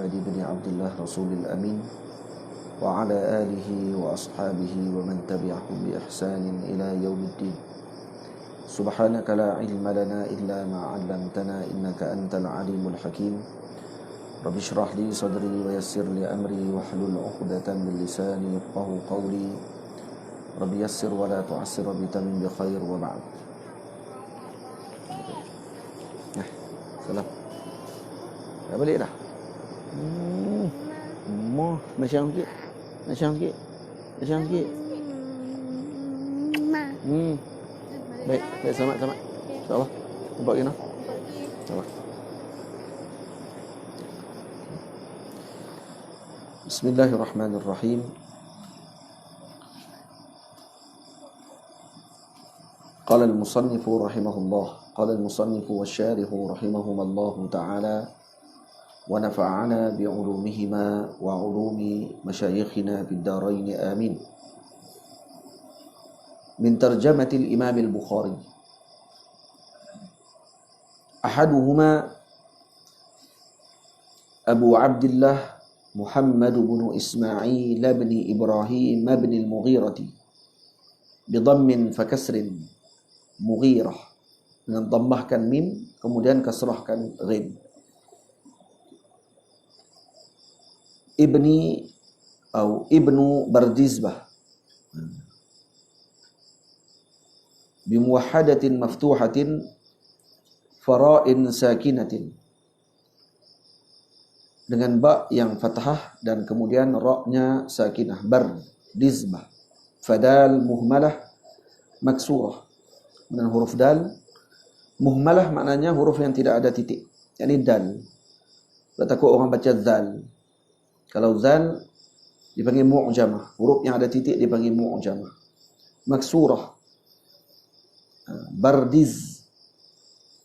محمد بن عبد الله رسول الأمين وعلى آله وأصحابه ومن تبعهم بإحسان إلى يوم الدين. سبحانك لا علم لنا إلا ما علمتنا إنك أنت العليم الحكيم. رب اشرح لي صدري ويسر لي أمري واحلل عقدة من لساني يفقهوا قولي. رب يسر ولا تعسر بتمم بخير وبعد. Salam. Dah balik dah? Macam sikit. Baik, selamat. InsyaAllah. Nampak kena? InsyaAllah. Bismillahirrahmanirrahim. قال المصنف رحمه الله قال المصنف والشارح رحمهما الله تعالى ونفعنا بعلومهما وعلوم مشايخنا في الدارين آمين. من ترجمة الإمام البخاري. أحدهما أبو عبد الله محمد بن إسماعيل بن إبراهيم بن المغيرة بضم فكسر Mughirah, dengan dhammahkan mim kemudian kasrahkan ghin. Ibnu Bardizbah bimuwahhadatin maftuhatin fara'in sakinatin, dengan ba yang fathah dan kemudian ra-nya sakinah. Bardizbah, fadal muhmalah maksurah, dengan huruf dal. Muhmalah maknanya huruf yang tidak ada titik, yakni dal. Tak takut orang baca zal. Kalau zal dipanggil mu'jamah, huruf yang ada titik dipanggil mu'jamah. Maksurah, bardiz,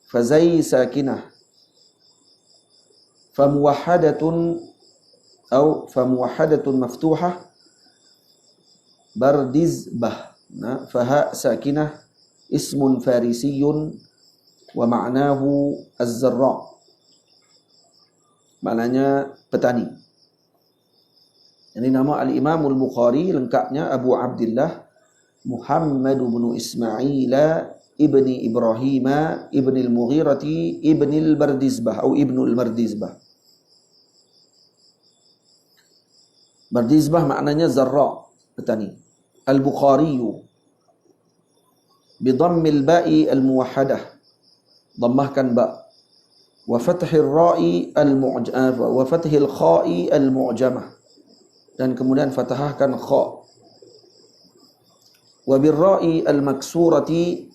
fazai sakinah, famuwahhadatun maftuhah, bardizbah, faha sakinah, ismun farisiyun wa ma'nahu az-zarra', maknanya petani. Ini nama al-Imam al-Bukhari lengkapnya Abu Abdullah Muhammad bin Ismail ibni Ibrahim ibni al-Mughirati ibni al-Bardizbah atau ibnu al-Bardizbah. Bardizbah maknanya zarra', petani. Al-Bukhariyu bidammil ba'i al-muwahhadah, dhammahkan ba, wa fathil ra'i al-mu'jamah, wa fathil kha'i al-mu'jamah, dan kemudian fathahkan kha, wa birra'i al-maksurati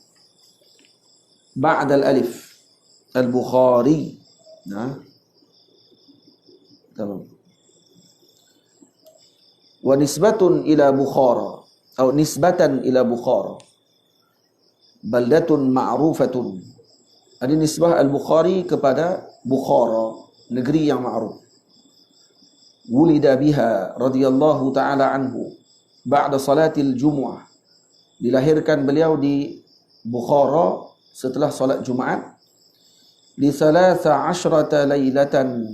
ba'da al-alif, al-Bukhari. Tamam. Wa nisbatun ila Bukhara atau nisbatan ila Bukhara, baldatun ma'rufatun. Ada nisbah al-Bukhari kepada Bukhara, negeri yang ma'ruf. Wulida biha radhiyallahu ta'ala anhu ba'da salatil jumu'ah. Dilahirkan beliau di Bukhara setelah salat Jumaat. Li 13 lailatan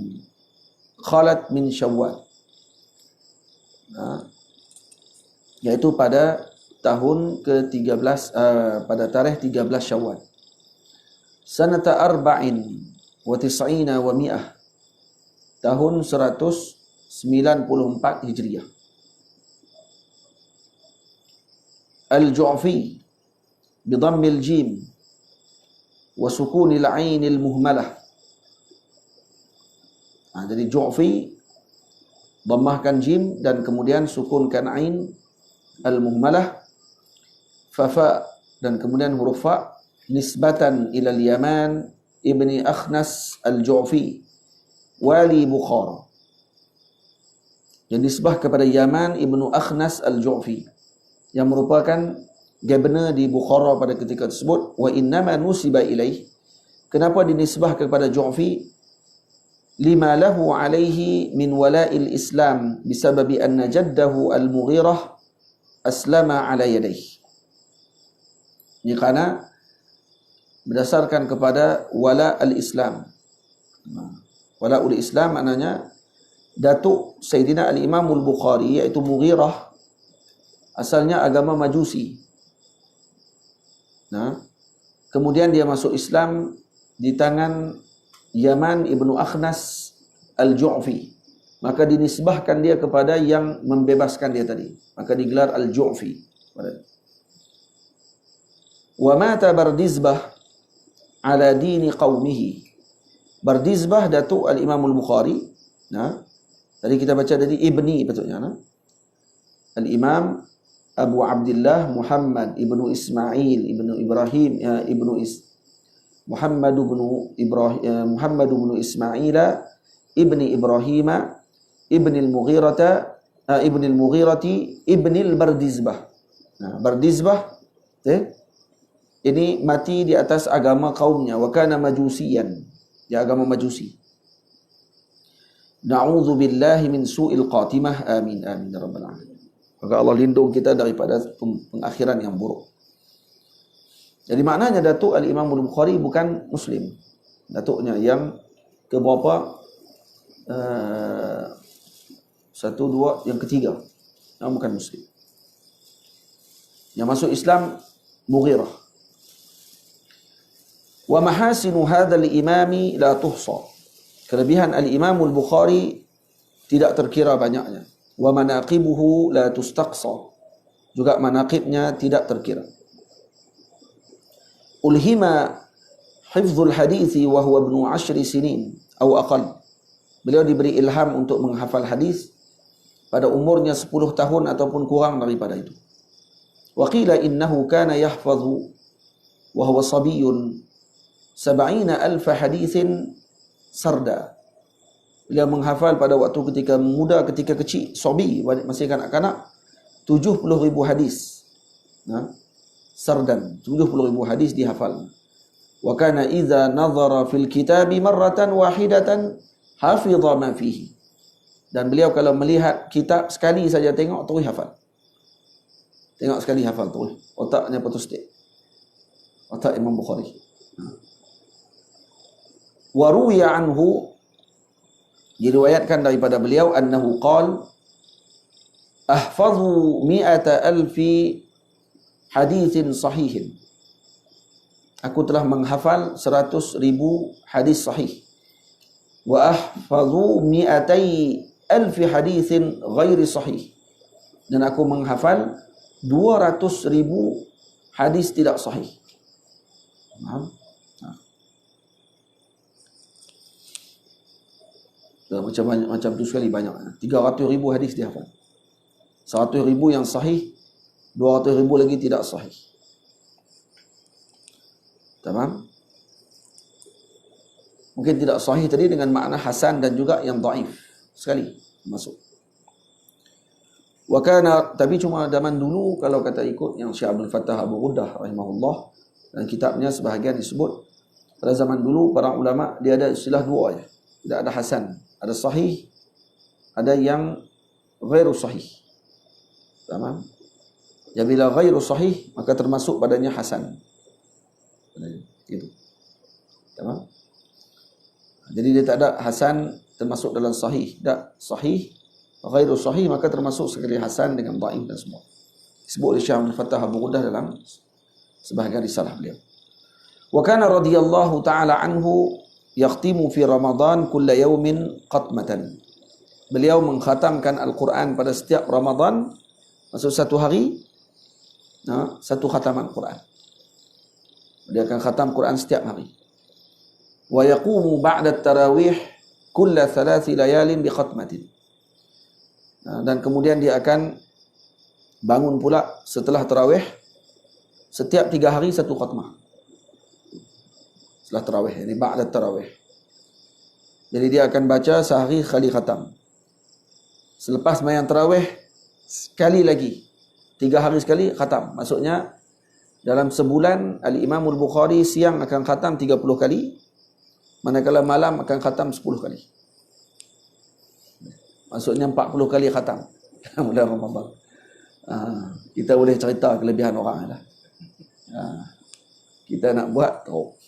khalat min Syawal. Yaitu pada tahun ke-13, pada tarikh 13 Syawal. Sanata arba'in wa tis'ina wa mi'ah, tahun 194 Hijriah. Al-Ju'fi bidammil jim wa sukunil ainil muhmalah. Jadi Ju'fi dhammahkan jim dan kemudian sukunkan ain al-muhmalah, fafa, dan kemudian huruf fa, nisbatan ila al-Yaman ibni Akhnas al-Ju'fi wali Bukhara, yang nisbah kepada Yaman ibnu Akhnas al-Ju'fi yang merupakan gubernur di Bukhara pada ketika tersebut. Wa innama nusiba ilaih, kenapa dinisbah kepada Ju'fi? Lima lahu alaihi min wala'il Islam bisababi anna jaddahu al-Mughirah aslama ala yadayhi. Ini kerana berdasarkan kepada wala al-Islam. Wala ul-Islam maknanya datuk Sayyidina Al-Imam Al-Bukhari, iaitu Mughirah, asalnya agama Majusi. Nah, kemudian dia masuk Islam di tangan Yaman Ibnu Akhnas Al-Ju'fi. Maka dinisbahkan dia kepada yang membebaskan dia tadi. Maka digelar Al-Ju'fi. Wa mata Bardizbah ala dini qaumihi. Bardizbah datuk Al-Imam Al-Bukhari. Nah, tadi kita baca tadi Ibni betulnya. Nah? Al-Imam Abu Abdullah Muhammad ibnu Ismail ibnu Ibrahim Muhammad ibnu Ismail ibni Ibrahim ibni al-Mughirati ibni al-Bardizbah. Nah, Bardizbah ini mati di atas agama kaumnya, wa kana majusiyan, di agama Majusi. Na'udzu billahi min su'il qatimah. Amin amin ya rabbal alamin. Maka Allah lindung kita daripada pengakhiran yang buruk. Jadi maknanya datuk Al-Imam Al-Bukhari bukan Muslim. Datuknya yang ke berapa? Satu, dua, yang ketiga. Yang bukan Muslim. Yang masuk Islam Mughirah. Wa mahasinu hadzal imami la tuhsa. Kelebihan Al-Imam Al-Bukhari tidak terkira banyaknya. Wa manaqibuhu la tustaqsa. Juga manaqibnya tidak terkira. Ulhima hifdzul hadithi wa huwa ibnu 10 sinin atau aqal. Beliau diberi ilham untuk menghafal hadis pada umurnya 10 tahun ataupun kurang daripada itu. Wa qila innahu kana yahfadhu wa huwa sabiyyun 70,000 haditsin sarda. Beliau menghafal pada waktu ketika muda, ketika kecil, sabi, masih kanak-kanak, 70,000 hadis. Nah, sardan, 70,000 hadis dihafal. Wa kana idza nadhara fil kitabi marratan wahidatan hafidha ma fihi. Dan beliau kalau melihat kitab sekali saja tengok terus hafal. Tengok sekali hafal terus. Otaknya putus stik. Otak Imam Bukhari. Wa ruwiya anhu, diriwayatkan daripada beliau, annahu qala ahfazu 100,000 haditsin sahihin. Aku telah menghafal 100,000 hadis sahih. Wa ahfazu 200,000 haditsin ghairi sahih. Dan aku menghafal 200,000 hadis tidak sahih. Faham? Macam tu sekali banyak. 300,000 hadis dihafal. 100,000 yang sahih, 200,000 lagi tidak sahih. Tamam? Mungkin tidak sahih tadi dengan makna hasan dan juga yang dhaif sekali masuk. Wa kana, tapi cuma zaman dulu kalau kata ikut yang Syekh Abdul Fattah Abu Ghuddah rahimahullah, dan kitabnya sebahagian disebut pada zaman dulu para ulama dia ada istilah dua ya. Tidak ada hasan, ada sahih, ada yang ghairu sahih. Tamam? Ya, bila ghairu sahih maka termasuk padanya hasan. Itu. Tamam? Jadi dia tak ada hasan termasuk dalam sahih. Tak sahih, ghairu sahih maka termasuk sekali hasan dengan dhaif dan semua. Disebut oleh Syekh Abdul Fattah Abu Ghuddah dalam sebahagian risalah beliau. Wa kana radhiyallahu ta'ala anhu yakhtimu fi Ramadan kulla yawmin qatmatan. Beliau mengkhatamkan Al-Quran pada setiap Ramadan, maksud satu hari, satu khataman Quran. Dia akan khatam Quran setiap hari. Wa yaqumu ba'da tarawih kulla 3 layalin bi khatmatin. Dan kemudian dia akan bangun pula setelah tarawih setiap 3 hari satu khatmah. Setelah tarawih, ini ba'da tarawih. Jadi dia akan baca sehari kali khatam. Selepas sembahyang tarawih sekali lagi, 3 hari sekali khatam. Maksudnya dalam sebulan Al-Imam Al-Bukhari siang akan khatam 30 kali, manakala malam akan khatam 10 kali. Maksudnya 40 kali khatam dalam bulan Ramadan. Kita boleh cerita kelebihan orang lah. Kita nak buat tahu.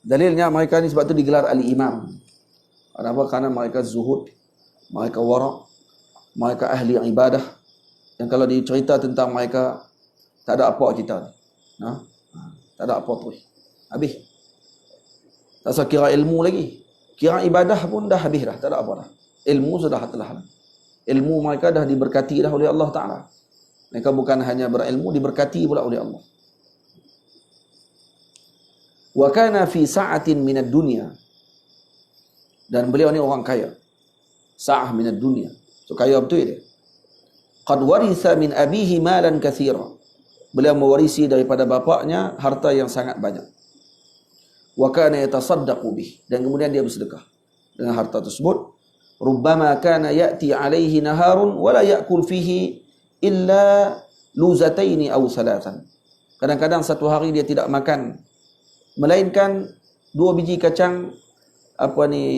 Dalilnya mereka ni sebab tu digelar Al-Imam. Kenapa? Karena mereka zuhud mereka wara', mereka ahli ibadah, yang kalau dicerita tentang mereka tak ada apa kita ni. Tak ada apa terus. Habis. Tak usah kira ilmu lagi. Kira ibadah pun dah habis dah, tak ada apa dah. Ilmu sudah telah. Ilmu mereka dah diberkati dah oleh Allah Ta'ala. Mereka bukan hanya berilmu, diberkati pula oleh Allah. Wa kana fi sa'atin minad dunya. Dan beliau ni orang kaya. Sa'ah minad dunya. So kaya betul dia. Qad waritha min abihi malan katsira. Beliau mewarisi daripada bapaknya harta yang sangat banyak. Wa kana yatasaddaqu bih, dan kemudian dia bersedekah dengan harta tersebut. Rubbama kana ya'ti alaihi naharun wa la ya'kul fihi illa luzataini aw salatan. Kadang-kadang satu hari dia tidak makan melainkan 2 biji kacang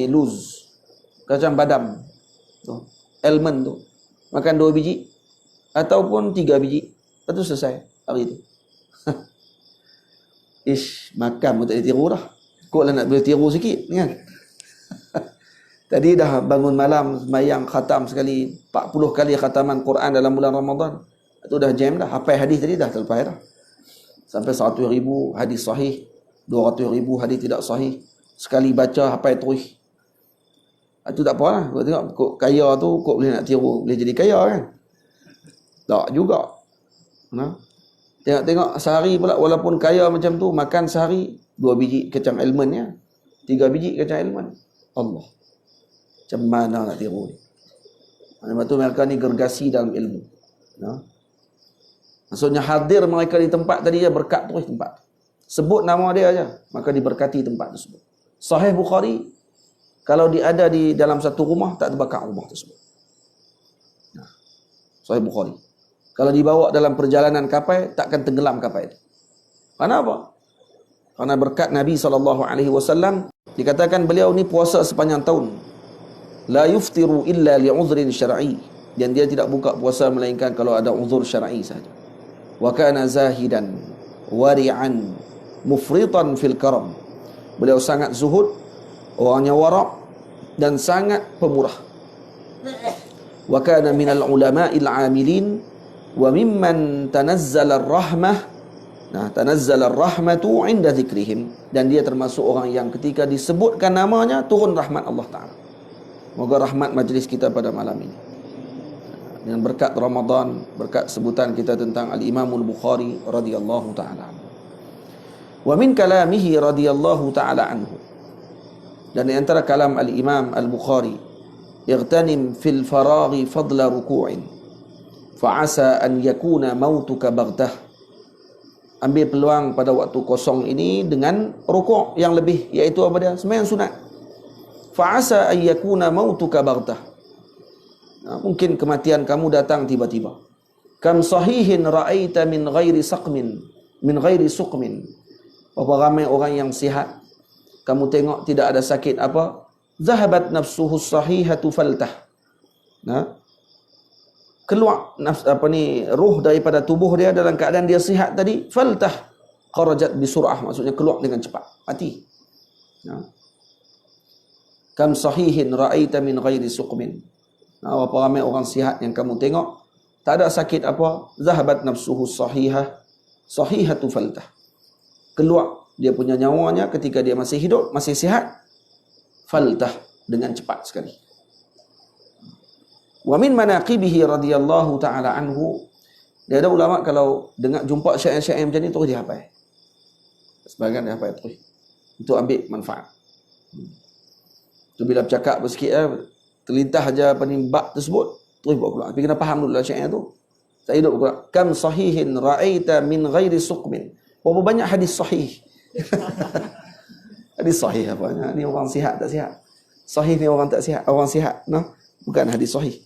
luz, kacang badam tu, almond tu, makan 2 biji ataupun 3 biji, lepas tu selesai hari tu. Makan pun tak boleh tiru dah. Kok lah nak boleh tiru sikit kan. Tadi dah bangun malam sembahyang khatam sekali, 40 kali khataman Quran dalam bulan Ramadan. Itu dah jam dah. Hafal hadis tadi dah terlepas dah. Sampai 100,000 hadis sahih, 200,000 hadis tidak sahih. Sekali baca hafal terus. Itu tak apalah. Kau tengok kok kaya tu kok boleh nak tiru, boleh jadi kaya kan? Tak juga. Tengok sehari pula walaupun kaya macam tu, makan sehari 2 biji kacang almond ya, 3 biji kacang almond. Allah, macam mana nak tiru ni? Sebab tu mereka ni gergasi dalam ilmu. Maksudnya hadir mereka di tempat tadi ya, berkat terus tempat. Sebut nama dia aja, maka diberkati tempat tersebut. Sahih Bukhari, kalau dia ada di dalam satu rumah, tak terbakar rumah tersebut. Sahih Bukhari. Kalau dibawa dalam perjalanan kapal, takkan tenggelam kapal itu. Kenapa? Karena berkat Nabi SAW, dikatakan beliau ni puasa sepanjang tahun. La yuftiru illa li'udhrin syar'i. Dan dia tidak buka puasa melainkan kalau ada uzur syar'i sahaja. Wa kana zahidan, wari'an, mufritan fil karam. Beliau sangat zuhud, orangnya wara' dan sangat pemurah. Wa kana minal ulama'il 'amilin wa mimman tanazzala ar-rahmah. Tanazzala ar-rahmatu 'inda dzikrihim, dan dia termasuk orang yang ketika disebutkan namanya turun rahmat Allah Taala. Moga rahmat majlis kita pada malam ini dengan berkat Ramadan, berkat sebutan kita tentang al-Imam al-Bukhari radhiyallahu taala. Wa min kalamihi radhiyallahu taala anhu, dan di antara kalam al-Imam al-Bukhari, igtanim fil faraghi fadla ruku'in fa'asa an yakuna mautuka baghtah. Ambil peluang pada waktu kosong ini dengan rukuk yang lebih, iaitu apa dia? Sembahyang sunat. Fa'asa an yakuna mautuka baghtah. Mungkin kematian kamu datang tiba-tiba. Kam sahihin ra'aita min ghairi suqmin. Berapa ramai orang yang sihat, kamu tengok tidak ada sakit apa, zahabat nafsuhu sahihatu faltah. Keluar ruh daripada tubuh dia dalam keadaan dia sihat tadi, faltah kharajat bisur'ah, maksudnya keluar dengan cepat, mati. Kam sahihin ra'aita min ghairi suqmin. Berapa ramai orang sihat yang kamu tengok tak ada sakit apa, zahabat nafsuhu sahihatu faltah. Keluar dia punya nyawanya ketika dia masih hidup, masih sihat, faltah, dengan cepat sekali. Wa min manaqibihi radhiyallahu ta'ala anhu, dia ada ulama kalau dengar jumpa syair-syair macam ni terus dia hafal. Sebagian dia hafal terus. Untuk ambil manfaat. Tu bila bercakap sikit terlintas aja bab tersebut, terus buat pula. Tapi kena faham dulu lah syair tu. Saya hidup pula. Kam sahihin ra'aita min ghairi suqmin. Berapa banyak hadis sahih. Hadis sahih apa? Ni orang sihat tak sihat. Sahih ni orang tak sihat, orang sihat. Bukan hadis sahih.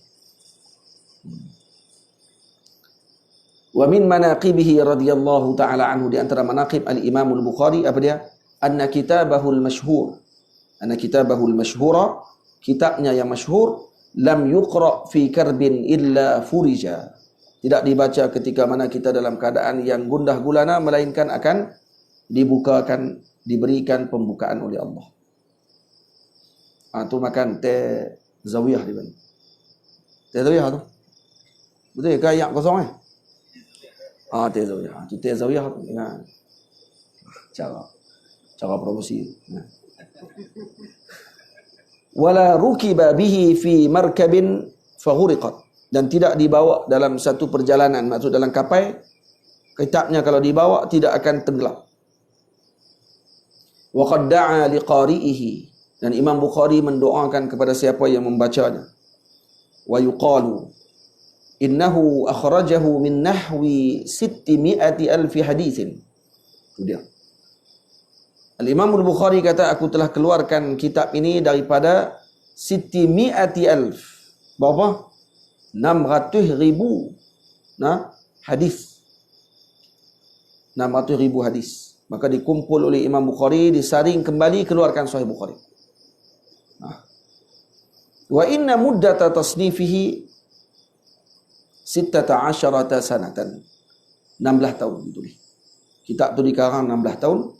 Wa min manaqibihi radhiyallahu ta'ala anhu, di antara manaqib al-Imam al-Bukhari apa dia? Anna kitabahul masyhur. Anna kitabahul masyhura, kitabnya yang masyhur, lam yuqra fi karbin illa furija. Tidak dibaca ketika mana kita dalam keadaan yang gundah gulana, melainkan akan dibukakan, diberikan pembukaan oleh Allah. Tu makan teh zawiyah di mana. Teh zawiyah tu. Betul ke ayat kosong eh? Teh zawiyah. Itu teh zawiyah tu. Ingat. Cara promosi. Wala rukiba bihi fi markabin faghuriqat, dan tidak dibawa dalam satu perjalanan, maksud dalam kapal, kitabnya kalau dibawa tidak akan tenggelam. Wa qad da'a liqari'ihi, dan Imam Bukhari mendoakan kepada siapa yang membacanya. Wa yuqalu innahu akhrajahu min nahwi 600,000 haditsin. Itu dia. Al-Imam Al-Bukhari kata, aku telah keluarkan kitab ini daripada 600,000. Berapa? 600,000 hadis. 600,000 hadis. Maka dikumpul oleh Imam Bukhari, disaring kembali, keluarkan Sahih Bukhari. Wa inna muddata tasnifihi 16 sanatan. 16 tahun ditulis. Kitab tu dikarang 16 tahun,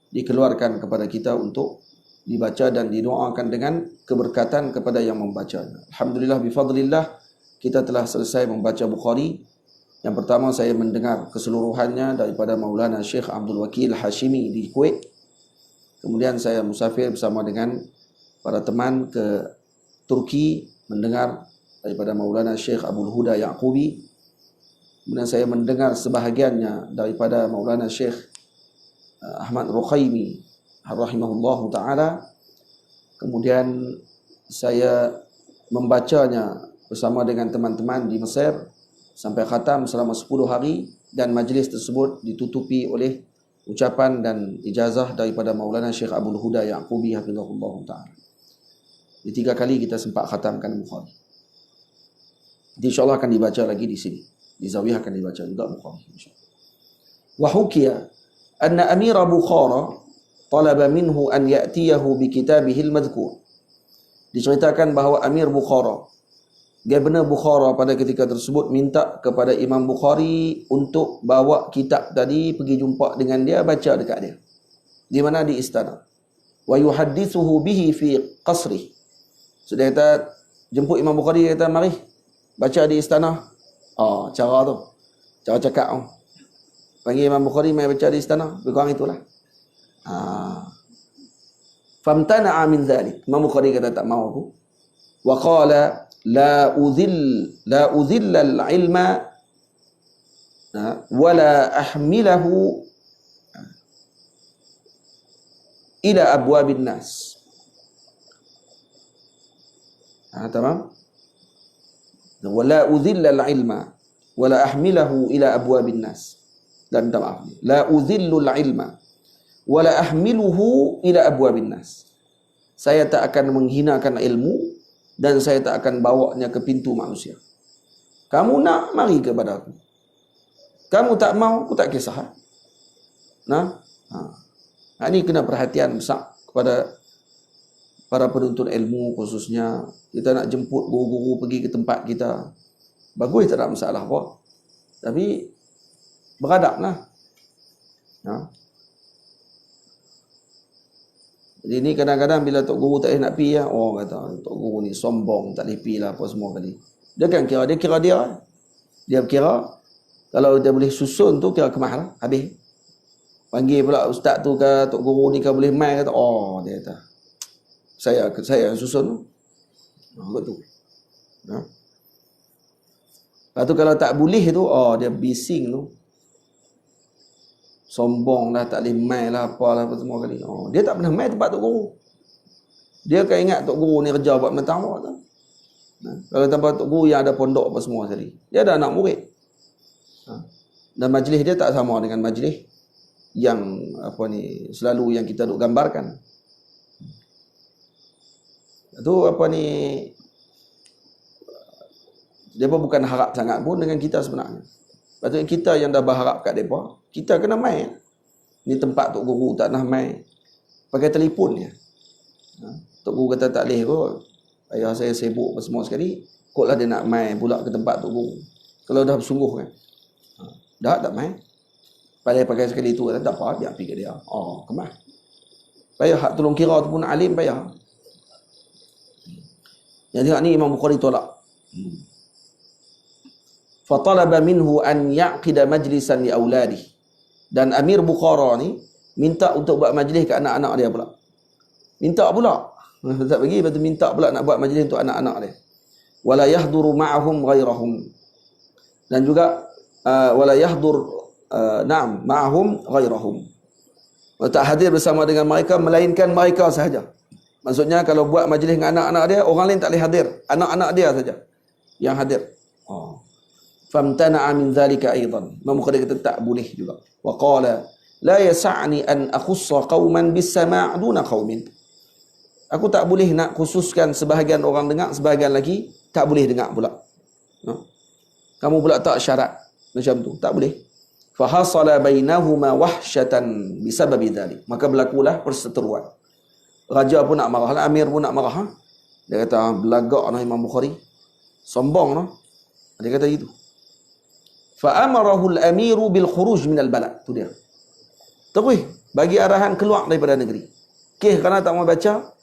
dikeluarkan kepada kita untuk dibaca dan didoakan dengan keberkatan kepada yang membacanya. Alhamdulillah bifadlillah, kita telah selesai membaca Bukhari. Yang pertama saya mendengar keseluruhannya daripada Maulana Syekh Abdul Wakil Hashimi di Kuwait. Kemudian saya musafir bersama dengan para teman ke Turki, mendengar daripada Maulana Syekh Abdul Huda Yaqubi. Kemudian saya mendengar sebahagiannya daripada Maulana Syekh Ahmad Ruqaimi rahimahullahu ta'ala. Kemudian saya membacanya bersama dengan teman-teman di Mesir sampai khatam selama 10 hari, dan majlis tersebut ditutupi oleh ucapan dan ijazah daripada Maulana Syekh Abdul Huda Yaqubi hafizahullahu ta'ala. Di 3 kali kita sempat khatamkan Bukhari. InsyaAllah akan dibaca lagi di sini. Di Zawiyah akan dibaca juga Bukhari, insyaAllah. Wa hukiya anna Amira Bukhara talaba minhu an ya'tiyahu bi kitabihi al-madhkur. Diceritakan bahawa Amir Bukhara, Gubernur Bukhara pada ketika tersebut, minta kepada Imam Bukhari untuk bawa kitab tadi, pergi jumpa dengan dia, baca dekat dia. Di mana? Di istana. Wa yuhaddithuhu bihi fi qasri. So dia kata, jemput Imam Bukhari, dia kata, mari baca di istana. Cara tu, cara cakap tu. Panggil Imam Bukhari mai baca di istana, lebih kurang itulah. Famtana'a min dhalik. Imam Bukhari kata, tak mau aku. Wa qala la udhill al-ilma wa la ahmilahu ila abwabin nas. Tamam? Wa la udhill al-ilma wa la ahmilahu ila abwabin nas. Dan minta maaf. La udhillul ilma wa la ahmiluhu ila abwabin nas. Saya tak akan menghinakan ilmu dan saya tak akan bawanya ke pintu manusia. Kamu nak, mari kepada aku. Kamu tak mau, aku tak kisah. Ini kena perhatian besar kepada para penuntut ilmu khususnya. Kita nak jemput guru-guru pergi ke tempat kita, bagus, tak ada masalah apa. Tapi beradablah. Jadi ni kadang-kadang bila Tok Guru tak nak pergi, orang kata Tok Guru ni sombong, tak boleh pergi lah apa semua kali. Dia kan kira dia kira kalau dia boleh susun tu kira kemah lah, habis. Panggil pula ustaz tu ke Tok Guru ni ke boleh main, kata dia kata saya susun tu. Betul. Lepas tu kalau tak boleh tu, dia bising tu. Sombong lah, tak boleh main lah, apalah apa semua kali. Dia tak pernah main tempat Tok Guru. Dia kan ingat Tok Guru ni kerja buat mentang tu. Kalau tempat Tok Guru yang ada pondok apa semua sekali, dia ada anak murid. Dan majlis dia tak sama dengan majlis yang selalu yang kita duk gambarkan. Itu dia pun bukan harap sangat pun dengan kita sebenarnya. Patutnya kita yang dah berharap kat mereka, kita kena main. Ni tempat Tok Guru tak nak main, pakai telefon je. Tok Guru kata tak boleh kot, ayah saya sibuk apa semua sekali, kotlah dia nak main pula ke tempat Tok Guru. Kalau dah bersungguh kan, dah tak main, pakai sekali tu, tak apa, biar pergi ke dia. Kemah payah, hak tolong kira tu pun alim payah. Yang tengok ni Imam Bukhari tolak. Fatalaba minhu an ya'qida majlisan li auladihi. Dan Amir Bukhara ni minta untuk buat majlis ke anak-anak dia pula. Minta pula. Tak bagi, lepas tu minta pula nak buat majlis untuk anak-anak dia. Wala yahduru ma'ahum ghairahum. Dan juga wala yahdur ma'ahum ghairahum. Tak hadir bersama dengan mereka melainkan mereka sahaja. Maksudnya kalau buat majlis dengan anak-anak dia, orang lain tak boleh hadir. Anak-anak dia saja yang hadir. Famtana'a min dhalika aidan. Imam Bukhari kata tak boleh juga. Wa qala la yas'ani an akhussa qauman bis sama' duna qaumin. Aku tak boleh nak khususkan sebahagian orang dengar, sebahagian lagi tak boleh dengar pula. Kamu pula tak syarat macam tu. Tak boleh. Fa hasala bainahuma wahsyatan bisababi dhalik. Maka berlakulah perseteruan. Raja pun nak marah, Amir pun nak marah. Dia kata belagak nah Imam Bukhari. Sombong noh. Dia kata gitu. Fa amarahu al-amiru bil khuruj min al-balad. Tu dia. Terus bagi arahan keluar daripada negeri. Kerana tak mau baca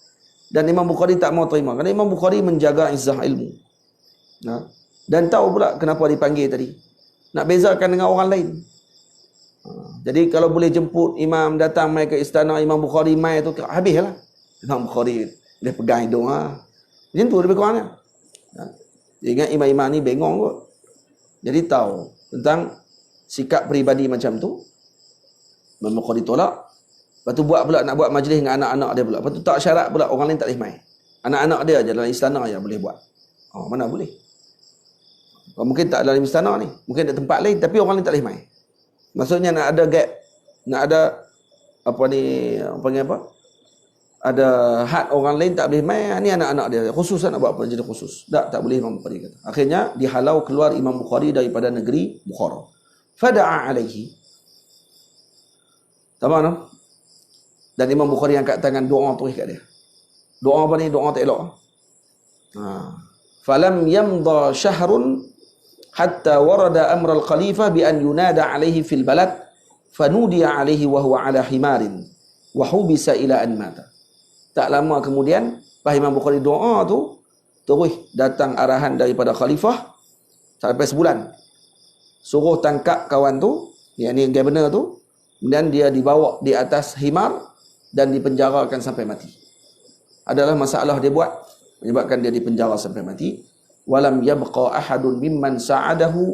dan Imam Bukhari tak mau terima. Kerana Imam Bukhari menjaga izzah ilmu. Dan tahu pula kenapa dipanggil tadi. Nak bezakan dengan orang lain. Jadi kalau boleh jemput imam datang mai ke istana Imam Bukhari mai tu habislah. Imam Bukhari dia pegang hidung Macam tu lebih kurangnya. Dia ingat imam-imam ni bengong kot. Jadi tahu tentang sikap peribadi macam tu. Imam Bukhari tolak. Lepas tu buat pula nak buat majlis dengan anak-anak dia pula. Lepas tu tak syarat pula orang lain tak boleh mai. Anak-anak dia je dalam istana je boleh buat. Mana boleh. Mungkin tak dalam istana ni. Mungkin ada tempat lain tapi orang lain tak boleh mai. Maksudnya nak ada gap. Nak ada panggil apa? Ada had orang lain tak boleh mai. Ni anak-anak dia. Khusus nak buat majlis khusus. Tak boleh Imam Bukhari kata. Akhirnya dihalau keluar Imam Bukhari daripada negeri Bukhara. Fada'a alaihi. Tamam no? Dan Imam Bukhari angkat tangan doa terus kat dia. Doa apa ni? Doa tak elok. Falam yamda syahrun hatta warada amr al-khalifah bi an yunada alaihi fil balad fanudiya alaihi wa huwa ala himarin wa hubisa ila an mata. Tak lama kemudian Imam Bukhari doa tu terus datang arahan daripada khalifah sampai sebulan. Suruh tangkap kawan tu, yakni governor tu, kemudian dia dibawa di atas himar dan dipenjarakan sampai mati. Adalah masalah dia buat menyebabkan dia dipenjara sampai mati. Walam yabqa ahadun mimman sa'adahu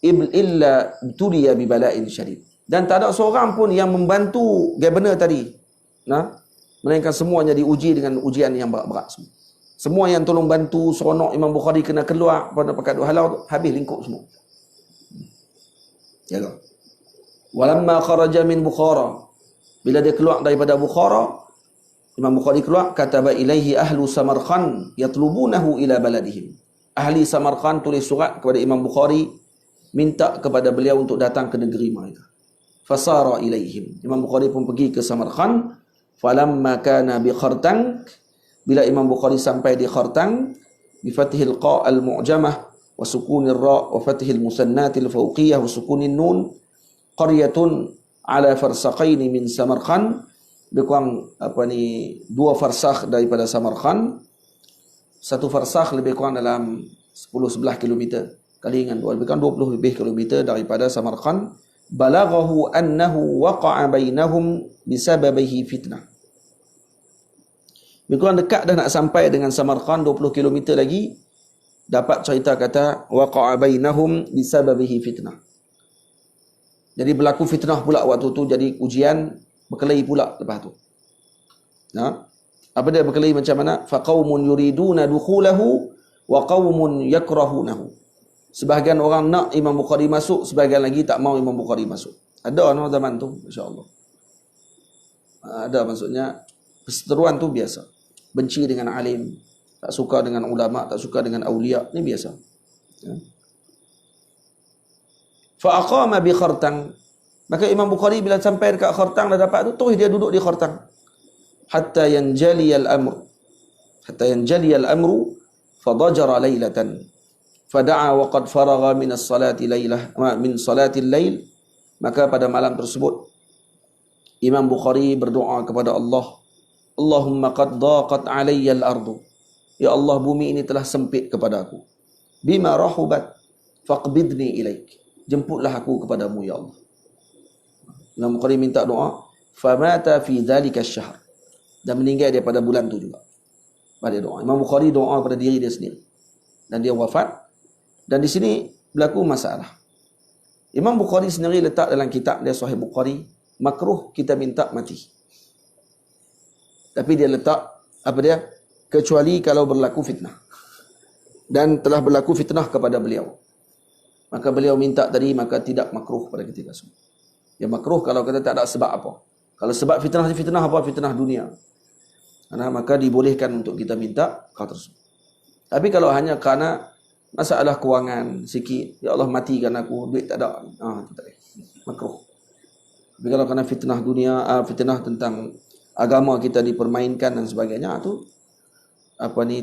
illa tuliya bi bala'in syadid. Dan tak ada seorang pun yang membantu governor tadi. Melainkan semuanya diuji dengan ujian yang berat-berat semua. Semua yang tolong bantu seronok Imam Bukhari kena keluar pada pekat halau habis lingkup semua. Jaga. Walamma kharaja min Bukhara. Bila dia keluar daripada Bukhara, Imam Bukhari keluar, kataba ilaihi ahlu Samarkand yatlubunahu ila baladihim. Ahli Samarkand tulis surat kepada Imam Bukhari minta kepada beliau untuk datang ke negeri mereka. Fasara ilaihim. Imam Bukhari pun pergi ke Samarkand. Falamma kana bi Khartang, bila Imam Bukhari sampai di Khartang, bi fathil qa al-mu'jamah wa sukunir ra wa fathil musannatil fawqiyah wa sukunin nun, qaryatun ala farsaqaini min Samarkand. Lebih kurang 2 farsakh daripada Samarkand. 1 farsakh lebih kurang dalam 10-11 kilometer. Kali dengan 2 lebih kurang 20 lebih kilometer daripada Samarkand. Balaghahu annahu waqa'a bainahum bisababihi fitnah. Lebih kurang dekat dah nak sampai dengan Samarkand, 20 kilometer lagi dapat cerita kata waqa'a bainahum bisababihi fitnah. Jadi berlaku fitnah pula waktu tu, jadi ujian berkelahi pula lepas tu. Apa dia berkelahi macam mana? Faqaumun yuriduna dukhulahu wa qaumun yakrahunahu. Sebahagian orang nak Imam Bukhari masuk, sebahagian lagi tak mau Imam Bukhari masuk. Ada zaman tu, insya-Allah. Ada, maksudnya perseteruan tu biasa. Benci dengan alim, tak suka dengan ulama, tak suka dengan aulia, ni biasa. Fa aqama bi Khartang. Maka Imam Bukhari bila sampai dekat Khartang dah dapat tu, terus dia duduk di Khartang. Hatta yanjali al-amru fadajara lailatan. Fada'a wa qad faragha min as-salati lailah min salati al-lail. Maka pada malam tersebut Imam Bukhari berdoa kepada Allah, Allahumma qad daqat alayya al-ardu. Ya Allah, bumi ini telah sempit kepada aku. bima rahubat faqbidni ilaik. Jemputlah aku kepadamu ya Allah. Imam Bukhari minta doa, famata fi dzalika asy-syahr, dan meninggal dia pada bulan tu juga. Pada doa. Imam Bukhari doa pada diri dia sendiri. Dan dia wafat. Dan di sini berlaku masalah. Imam Bukhari sendiri letak dalam kitab dia Sahih Bukhari, makruh kita minta mati. Tapi dia letak apa dia? Kecuali kalau berlaku fitnah. Dan telah berlaku fitnah kepada beliau. Maka beliau minta tadi, maka tidak makruh pada ketika itu. Ya makruh kalau kata tak ada sebab apa. Kalau sebab fitnah apa? Fitnah dunia. Maka dibolehkan untuk kita minta hal tersebut. Tapi kalau hanya kerana masalah kewangan sikit, ya Allah matikan aku, duit tak ada, itu tak boleh. Makruh. Tapi kalau kerana fitnah dunia, fitnah tentang agama kita dipermainkan dan sebagainya, itu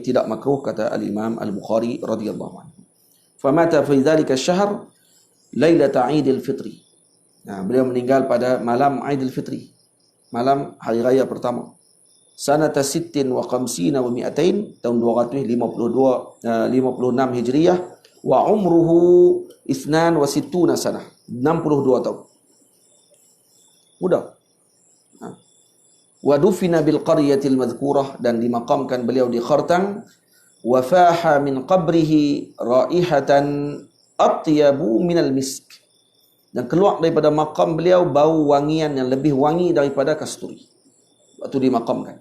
tidak makruh, kata al-Imam Al-Bukhari radhiyallahu anhu. Famata fi dzalika asy-syahr lailata 'Aidil Fitri. Beliau meninggal pada malam Aidil Fitri, malam hari raya pertama. Sanata 56 wa 200, tahun 256 Hijriyah, wa umruhu 62 sanah, 62 tahun. Mudah. Wa dufina bil qaryatil madhkurah, dan dimakamkan beliau di Khartang. Wa faha min qabrihi raihatan atyabu minal misk, dan keluar daripada makam beliau bau wangian yang lebih wangi daripada kasturi waktu dimakamkan.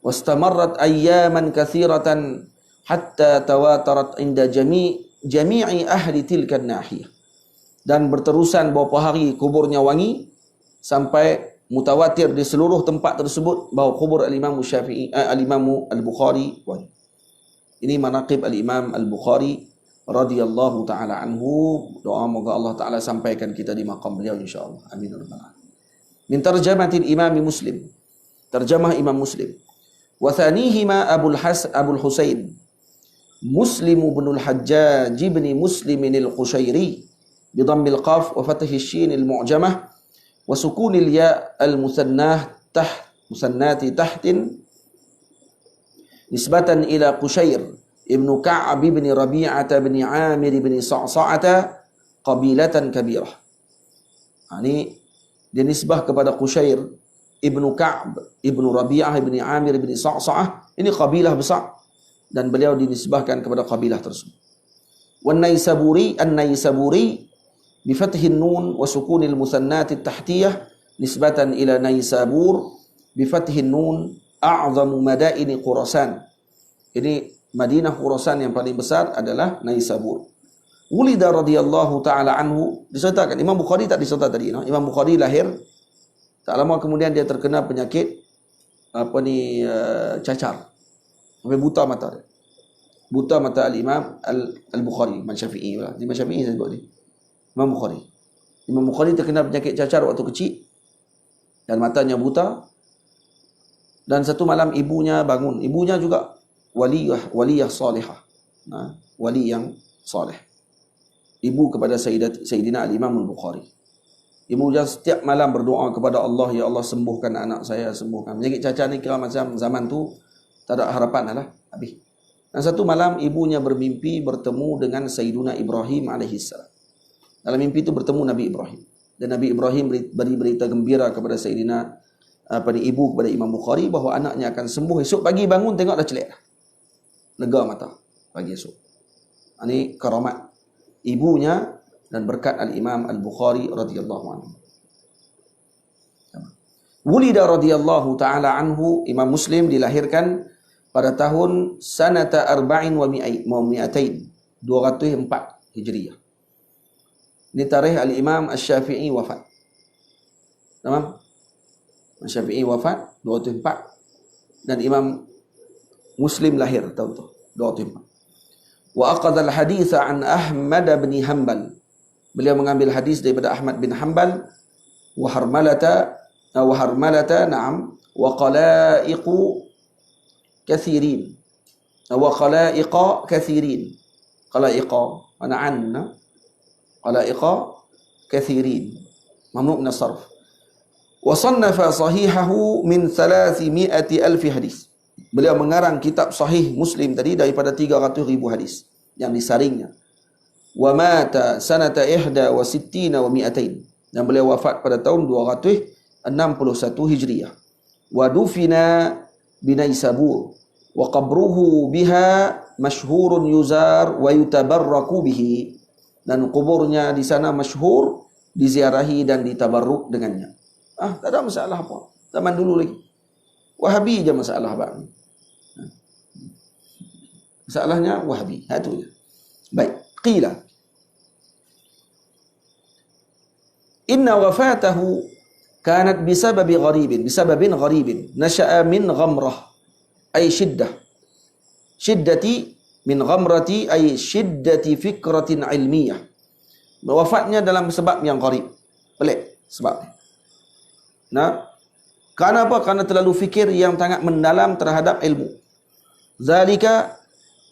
Wastamarrat ayyaman katsiratan hatta tawatarat inda jami'i ahli tilka nahiyah, dan berterusan beberapa hari kuburnya wangi sampai mutawatir di seluruh tempat tersebut bahawa kubur al-Imam Syafi'i, al-Imam Al-Bukhari wangi. Ini manaqib al-Imam Al-Bukhari radhiyallahu taala anhu. Doa moga Allah taala sampaikan kita di maqam beliau insyaallah. Amin ya rabbal alamin. Min tarjamatil Imam Muslim. Terjemah Imam Muslim. Wa thanihima Abul Husain Muslim bin al-Hajjaj bin Muslim al-Qushairi bi dhammil qaf wa fathi shin al-mu'jamah wa sukunil ya al-musannah musannati tahtin nisbatan ila Qushair Ibnu Ka'ab bin Rabi'ah bin Amir bin Sa'sa'ata qabilatan kabirah. Ini dinisbah kepada Qushair Ibnu Ka'ab Ibnu Rabi'ah bin Amir bin Sa'sa'ah. Ini kabilah besar dan beliau dinisbahkan kepada kabilah tersebut. Wan Naisaburi an-Naisaburi bi fathin nun wa sukunil musannati tahtiyah nisbatan ila Naisabur bi fathin nun a'zamu madaini Khurasan. Ini Madinah Khurasan yang paling besar adalah Naisabur. Wulida radhiyallahu taala anhu, disertakan Imam Bukhari tak diserta tadi, no? Imam Bukhari lahir tak lama kemudian dia terkena penyakit cacar. Sampai buta mata dia. Buta mata al-Imam Al-Bukhari, Imam Syafi'i lah. Imam Syafi'i saya sebut ni. Imam Bukhari. Imam Bukhari terkena penyakit cacar waktu kecil dan matanya buta. Dan satu malam ibunya bangun. Ibunya juga waliyah salihah. Wali yang salih. Ibu kepada Sayyidina Al-Imam Al-Bukhari. Ibu dia setiap malam berdoa kepada Allah, ya Allah sembuhkan anak saya, sembuhkan. Penyakit cacar ni kira macam zaman tu tak ada harapan lah, habis. Dan satu malam ibunya bermimpi bertemu dengan Sayyiduna Ibrahim alaihissalam. Dalam mimpi itu bertemu Nabi Ibrahim. Dan Nabi Ibrahim beri berita gembira kepada Sayyidina ibu kepada Imam Bukhari bahawa anaknya akan sembuh. Esok pagi bangun tengok dah celik dah. Lega mata pagi esok. Ini karamat ibunya dan berkat al-Imam Al-Bukhari radhiyallahu anhu. Wulida radhiyallahu taala anhu, Imam Muslim dilahirkan pada tahun sanata 204 Hijriyah. Ini tarikh al-Imam Asy-Syafi'i wafat. Tamam? Asy-Syafi'i wafat 204 dan Imam Muslim lahir tahun tu 204. Wa aqadha al-hadits an Ahmad bin Hanbal. Beliau mengambil hadis daripada Ahmad bin Hanbal wa harmalata na'am wa qalaiqu kathirin wa qalaiqa kathirin. Qalaiqa mana anna qalaiqa kathirin mamnu' min as-sarf. Wa sannafa sahihahu min 300,000 hadis. Beliau mengarang kitab Sahih Muslim tadi daripada 300,000 hadis. yang disaringnya. Wa mata sanata 61 wa 200, dan beliau wafat pada tahun 261 Hijriah. Wa dufina binaisabur wa qabruhu biha masyhurun yuzar wa yutabarraku bihi, dan kuburnya di sana masyhur, diziarahi dan ditabarruk dengannya. Tak ada masalah apa. Zaman dulu lagi. Wahabi je masalah bang. Masalahnya Wahabi. Itu je. Baik. Qila inna wafatahu kanat bisababin gharibin nasha'a min ghamrah ay shiddati min ghamrati ay shiddati fikratin ilmiyah. Wafatnya dalam sebab yang gharib, pelik sebabnya. Karena apa? Karena terlalu fikir yang sangat mendalam terhadap ilmu. Zalika,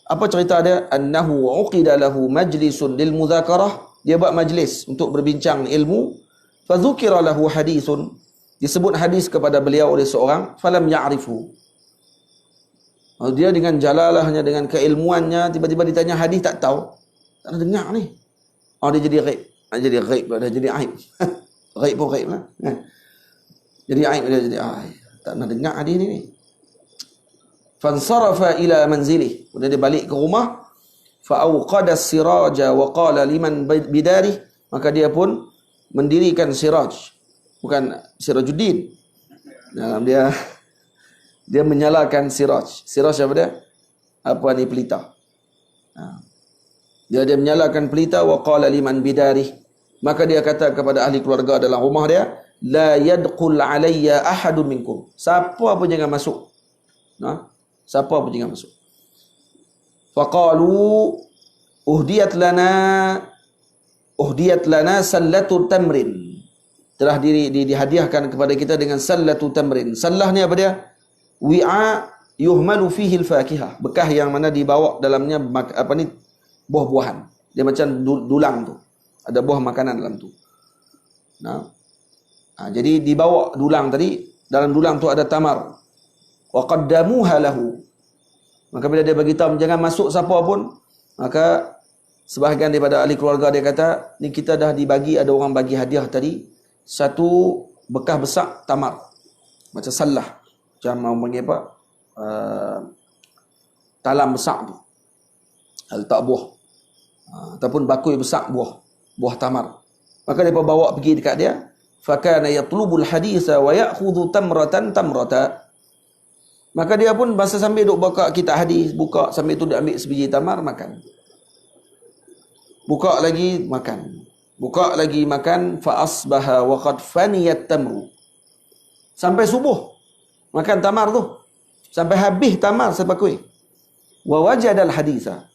apa cerita dia? Annahu uqida lahu majlisun lil mudzakarah, dia buat majlis untuk berbincang ilmu. Fa dzukira lahu hadithun, disebut hadis kepada beliau oleh seorang, falam ya'rifu. Dia dengan jalalahnya, dengan keilmuannya, tiba-tiba ditanya hadis tak tahu. Tak nak dengar ni. Dia jadi ghaib. Jadi ghaib, dah jadi aib. Ghaib pun ghaib lah. Jadi aib, dia jadi tak nak dengar hadis ni. Fansarafa ila manzilih, kemudian dia balik ke rumah. Fa awqada as-siraja wa qala liman bidarih, maka dia pun mendirikan siraj, bukan Sirajuddin. Dia menyalakan siraj. Siraj apa dia? Apa ni, pelita. Dia menyalakan pelita. Wa qala liman bidarih, maka dia kata kepada ahli keluarga dalam rumah dia, la yadkhul alayya ahadun minkum, siapa pun jangan masuk. Siapa pun jangan masuk. Faqalu uhdiyat lana sallatu tamrin, telah dihadiahkan kepada kita dengan sallatu tamrin. Sallah ni apa dia? Wi'a yuhmalu fihi al-fakihah, bekah yang mana dibawa dalamnya buah-buahan. Dia macam dulang tu, ada buah makanan dalam tu. Jadi dibawa dulang tadi, dalam dulang tu ada tamar. Wa qaddamuha lahu, maka bila dia bagi tahu jangan masuk siapa pun, maka sebahagian daripada ahli keluarga dia kata, ni kita dah dibagi, ada orang bagi hadiah tadi, satu bekah besar tamar, macam sallah, macam orang panggil apa, talam besar tu, letak buah, ataupun bakul besar buah tamar. Maka dia bawa pergi dekat dia. Fakana yatlubul haditha wa ya'khudhu tamratan. Maka dia pun masa sambil duk buka kitab hadis, buka sambil tu dia ambil sebiji tamar, makan. Buka lagi makan. Buka lagi makan. Fa asbaha wa qad faniyat tamru. Sampai subuh makan tamar tu. Sampai habis tamar sebakul. Wa wajadal haditha.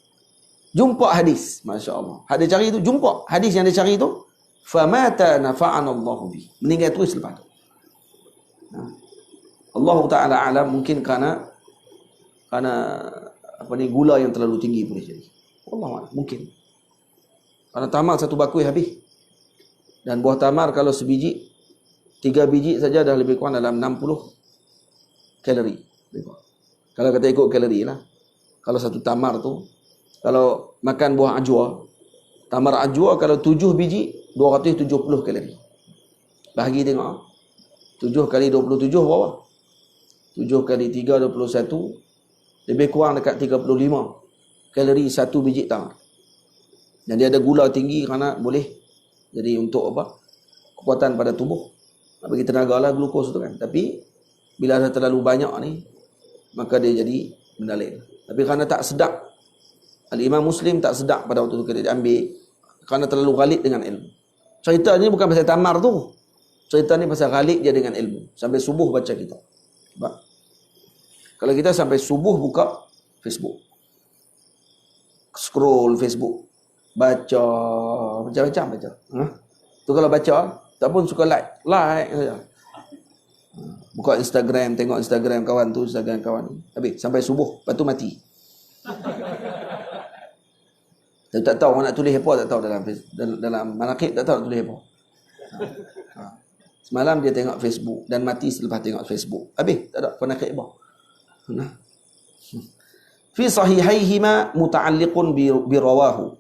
Jumpa hadis, masya-Allah. Dia cari tu, jumpa hadis yang dia cari tu. Famata nafa'anallahu bi. Meninggal terus lepas tu. Allah Ta'ala alam, mungkin kerana gula yang terlalu tinggi boleh jadi. Allah mungkin. Kerana tamar satu bakul habis. Dan buah tamar kalau sebiji, 3 biji saja dah lebih kurang dalam 60 kalori. Kalau kata ikut kalori lah. Kalau satu tamar tu, kalau makan buah ajwa, tamar ajwa kalau 7 biji 270 kalori. Bahagi tengok. 7 kali 27 berapa? 7 kali 3 21, lebih kurang dekat 35 kalori satu biji tamar. Dan dia ada gula tinggi kerana boleh jadi untuk apa? Kekuatan pada tubuh. Bagi tenaga lah glukos tu kan. Tapi bila dah terlalu banyak ni, maka dia jadi mendalil. Tapi kerana tak sedap, Al-Imam Muslim tak sedap pada waktu tu dia ambil kerana terlalu ghalid dengan ilmu. Cerita ni bukan pasal tamar tu. Cerita ni pasal ghalid dia dengan ilmu. Sampai subuh baca kita. Kalau kita sampai subuh buka Facebook, scroll Facebook, baca macam-macam baca. Tu kalau baca, tak pun suka like saja. Buka Instagram, tengok Instagram kawan tu, Instagram kawan ni. Habis sampai subuh, lepas tu mati. Dia tak tahu orang nak tulis apa, tak tahu dalam manaqib, tak tahu nak tulis apa. Semalam dia tengok Facebook dan mati selepas tengok Facebook. Habis tak ada manaqib apa. fi sahihaihima muta'alliqun bi rawahu.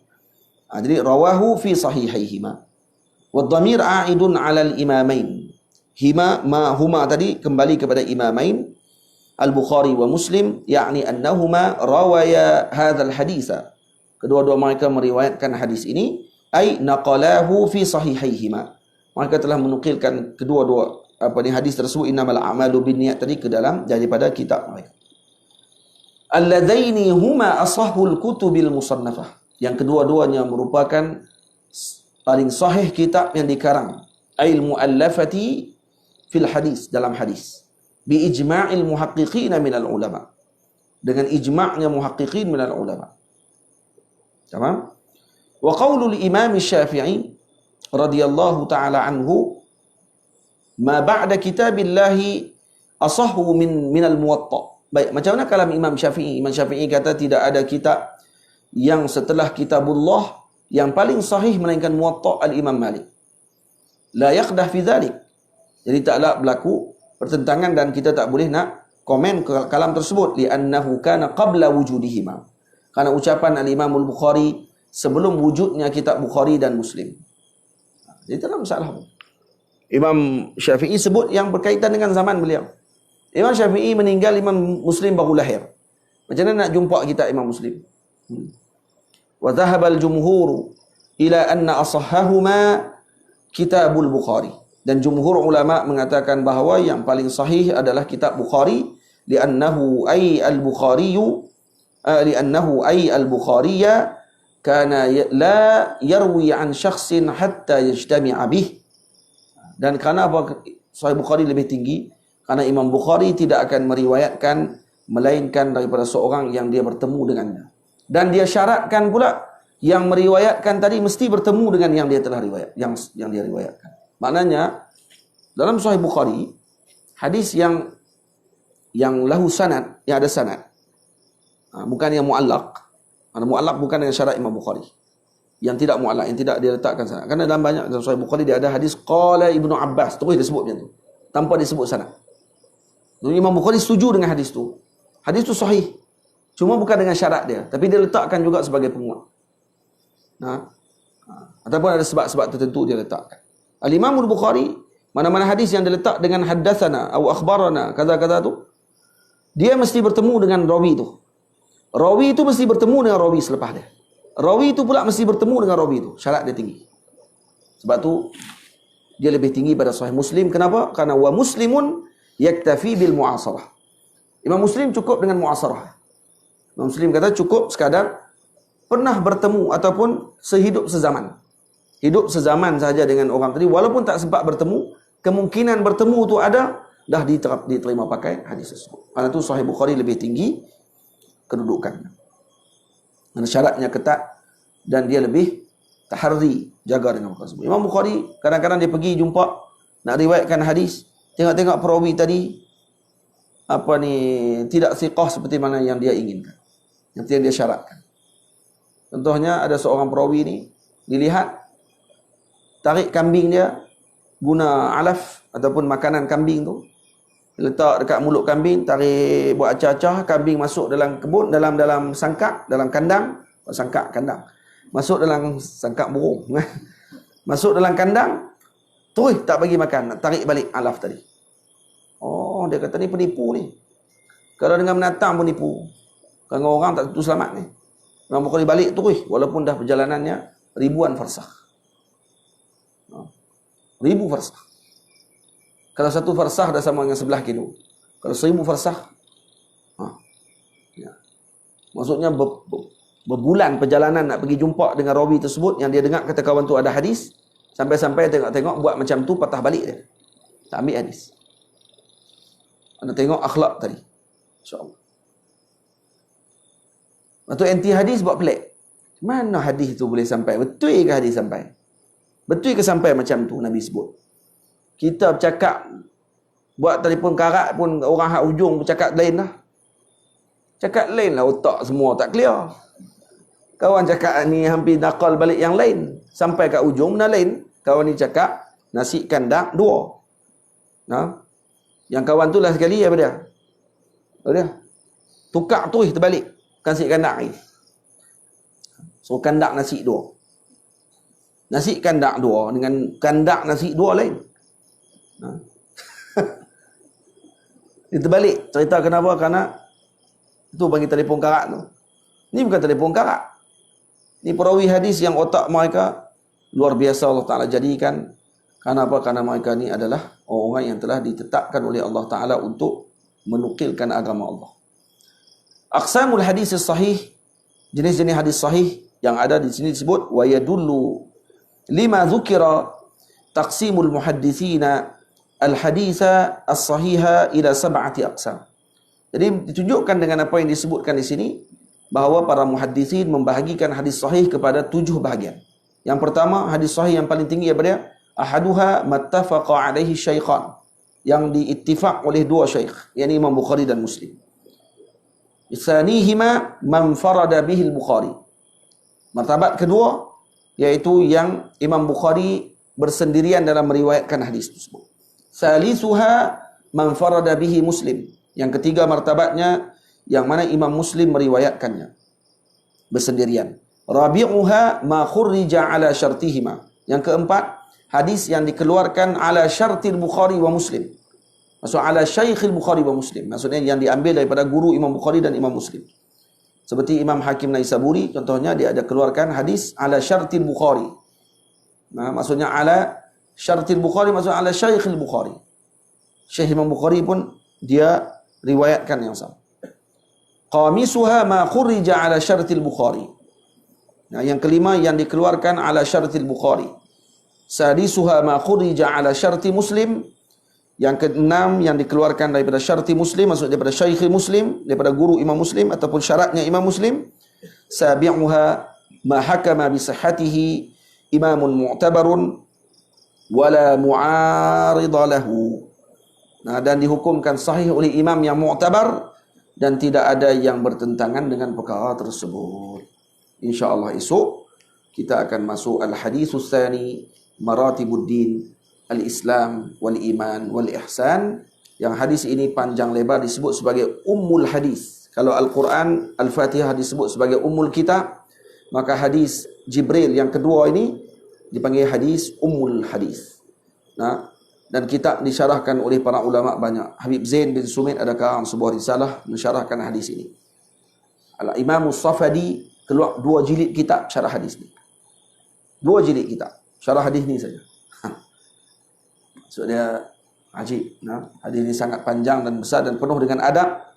Jadi rawahu fi sahihaihima. Wa dhamir a'idun 'ala al-imamain. Hima ma huma tadi kembali kepada imamain Al-Bukhari wa Muslim, yakni annahuma rawaya hadzal haditsa. Kedua-dua mereka meriwayatkan hadis ini, ai naqalahu fi sahihaihima. Mereka telah menukilkan kedua-dua hadis tersebut, innamal a'malu binniyat tadi, ke dalam daripada kitab mereka. Alladzaini huma ashahul kutubil musannafah. Yang kedua-duanya merupakan paling sahih kitab yang dikarang, ail muallafati fil hadis, dalam hadis, bi ijma'il muhaqqiqin minal ulama, dengan ijma'nya muhaqqiqin minal ulama. Tamam? Wa qaulul Imam Syafi'i radhiyallahu taala anhu, ma ba'da kitabillahi asahhu minal muwatta. Baik, macam mana kalam Imam Syafi'i? Imam Syafi'i kata tidak ada kitab yang setelah kitabullah yang paling sahih melainkan muwatta al-Imam Malik. La yaqdah fi dhalik. Jadi taklah berlaku pertentangan dan kita tak boleh nak komen ke kalam tersebut, li'annahu kana qabla wujudihima. Karena ucapan al-Imam al-Bukhari sebelum wujudnya kitab Bukhari dan Muslim. Jadi tak ada masalah. Imam Syafi'i sebut yang berkaitan dengan zaman beliau. Imam Syafi'i meninggal, Imam Muslim baru lahir. Macam mana nak jumpa kitab Imam Muslim? Wa dhahaba al-jumhur ila anna asahhahuma kitabul Bukhari. Dan jumhur ulama mengatakan bahawa yang paling sahih adalah kitab Bukhari, li'annahu ay al-Bukhariya kana la yarwi an syakhsin hatta yajtami'a bih. Dan kerana apa Sahih Bukhari lebih tinggi? Karena Imam Bukhari tidak akan meriwayatkan melainkan daripada seorang yang dia bertemu dengannya. Dan dia syaratkan pula yang meriwayatkan tadi mesti bertemu dengan yang dia telah riwayat, yang dia riwayatkan. Maknanya dalam Sahih Bukhari hadis yang lahu sanad, yang ada sanad, bukan yang muallaq. Karena muallaq bukan dengan syarat Imam Bukhari. Yang tidak muallaq, yang tidak dia letakkan sanad. Karena dalam banyak dalam Sahih Bukhari dia ada hadis qala Ibnu Abbas, terus disebut macam tu tanpa disebut sanad. Jadi Imam Bukhari setuju dengan hadis tu. Hadis tu sahih. Cuma bukan dengan syarat dia, tapi dia letakkan juga sebagai penguat. Ataupun ada sebab-sebab tertentu dia letakkan. Al-Imam Al-Bukhari, mana-mana hadis yang diletak dengan haddatsana atau akhbarana kata-kata tu, dia mesti bertemu dengan rawi tu. Rawi itu mesti bertemu dengan rawi selepas dia. Rawi itu pula mesti bertemu dengan rawi itu. Syarat dia tinggi. Sebab tu dia lebih tinggi pada Sahih Muslim. Kenapa? Karena wa muslimun yaktafi bil mu'asarah. Imam Muslim cukup dengan mu'asarah. Imam Muslim kata cukup sekadar pernah bertemu ataupun sehidup sezaman. Hidup sezaman saja dengan orang tadi, walaupun tak sempat bertemu, kemungkinan bertemu tu ada, dah diterima pakai hadis tersebut. Karena itu Sahih Bukhari lebih tinggi kedudukannya. Karena syaratnya ketat dan dia lebih tahari, jaga dengan perkara tersebut. Imam Bukhari kadang-kadang dia pergi jumpa nak riwayatkan hadis, tengok-tengok perawi tadi tidak siqah seperti mana yang dia inginkan, yang dia syaratkan. Contohnya ada seorang perawi ni dilihat tarik kambing dia guna alaf ataupun makanan kambing tu, letak dekat mulut kambing, tarik buat acah-acah, kambing masuk dalam kebun, dalam sangkak, dalam kandang, kandang. Masuk dalam sangkak burung. Masuk dalam kandang, terus tak bagi makan, nak tarik balik alaf tadi. Oh, dia kata ni penipu ni. Kalau dengan binatang pun nipu. Kalau orang tak tentu selamat ni. Imam Bukhari balik terus walaupun dah perjalanannya ribuan farsakh. 1000 farsakh. Kalau satu farsakh dah sama dengan 11 kilo. Kalau 1000 farsakh, ya. Maksudnya berbulan perjalanan nak pergi jumpa dengan rawi tersebut yang dia dengar kata kawan tu ada hadis, sampai-sampai tengok-tengok buat macam tu, patah balik dia. Tak ambil hadis. Anda tengok akhlak tadi. InsyaAllah. Lepas tu anti hadis buat pelik. Mana hadis tu boleh sampai? Betul ke hadis sampai? Betul ke sampai macam tu Nabi sebut? Kita bercakap, buat telefon karat pun orang hak ujung bercakap lain lah. Cakap lain lah, otak semua tak clear. Kawan cakap ni hampir nakal balik yang lain. Sampai kat ujung benda lain. Kawan ni cakap nasi kandang 2. Yang kawan tu lah sekali apa dia? Tukar terus terbalik. bukan nasi kandak ni. So kandak nasi dua. Nasi kandak dua dengan kandak nasi dua lain. Dia terbalik. Cerita kenapa? Kerana itu bagi telefon karat tu. Ni bukan telefon karat. Ni perawi hadis yang otak mereka luar biasa Allah Ta'ala jadikan. Kerana apa? Kerana mereka ni adalah orang-orang yang telah ditetapkan oleh Allah Ta'ala untuk menukilkan agama Allah. Aqsamul hadis sahih, jenis-jenis hadis sahih yang ada di sini disebut wa yadullu lima dzukira taqsimul muhadditsina al-haditha as-sahiha ila sab'ati aqsam. Jadi ditunjukkan dengan apa yang disebutkan di sini bahawa para muhadditsin membahagikan hadis sahih kepada 7 bahagian. Yang pertama, hadis sahih yang paling tinggi daripada ahaduha mattafaqa alaihi syaikhan, yang diittifaq oleh 2 syaikh, yakni Imam Bukhari dan Muslim. Tsanihima man farada bihi al-Bukhari. Martabat kedua iaitu yang Imam Bukhari bersendirian dalam meriwayatkan hadis tersebut. Salisuha man farada bihi Muslim. Yang ketiga martabatnya yang mana Imam Muslim meriwayatkannya bersendirian. Rabi'uha ma khurrija ala syartihima. Yang keempat, hadis yang dikeluarkan ala syartil Bukhari wa Muslim. Maksud ala Syaikhil Bukhari wa Muslim. Maksudnya yang diambil daripada guru Imam Bukhari dan Imam Muslim. Seperti Imam Hakim Naisaburi, contohnya dia ada keluarkan hadis ala syartil Bukhari. Nah, maksudnya ala syartil Bukhari, maksudnya ala Syaikhil Bukhari. Syekh Imam Bukhari pun dia riwayatkan yang sama. Qamisuha ma khurrija ala syartil Bukhari. Nah, yang kelima yang dikeluarkan ala syartil Bukhari. Sadisuha ma khurrija ala syarti Muslim. Yang keenam yang dikeluarkan daripada syarti Muslim, maksud daripada Syekh Muslim, daripada guru Imam Muslim ataupun syaratnya Imam Muslim. Sabi'uha ma hakama bi sihhatihi imamun mu'tabarun wala mu'arida lahu. Nah, dan dihukumkan sahih oleh imam yang mu'tabar dan tidak ada yang bertentangan dengan perkara tersebut. InsyaAllah esok kita akan masuk al-hadithus tsani maratibuddin al-Islam wal-Iman wal-Ihsan. Yang hadis ini panjang lebar disebut sebagai Ummul Hadis. Kalau Al-Quran, Al-Fatihah disebut sebagai Ummul Kitab, maka hadis Jibril yang kedua ini dipanggil hadis Ummul Hadis. Nah, dan kitab disyarahkan oleh para ulama banyak. Habib Zain bin Sumit ada karang sebuah risalah mensyarahkan hadis ini. Al-Imam As-Safadi keluar 2 jilid kitab syarah hadis ni. 2 jilid kitab syarah hadis ni saja. So dia ajib. Nah, hadis ini sangat panjang dan besar dan penuh dengan adab.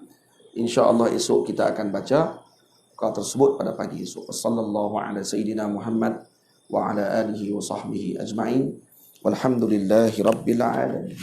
InsyaAllah esok kita akan baca perkara tersebut pada pagi esok. Sallallahu ala sayyidina Muhammad wa ala alihi wa sahbihi ajma'in. Walhamdulillahi rabbil alamin.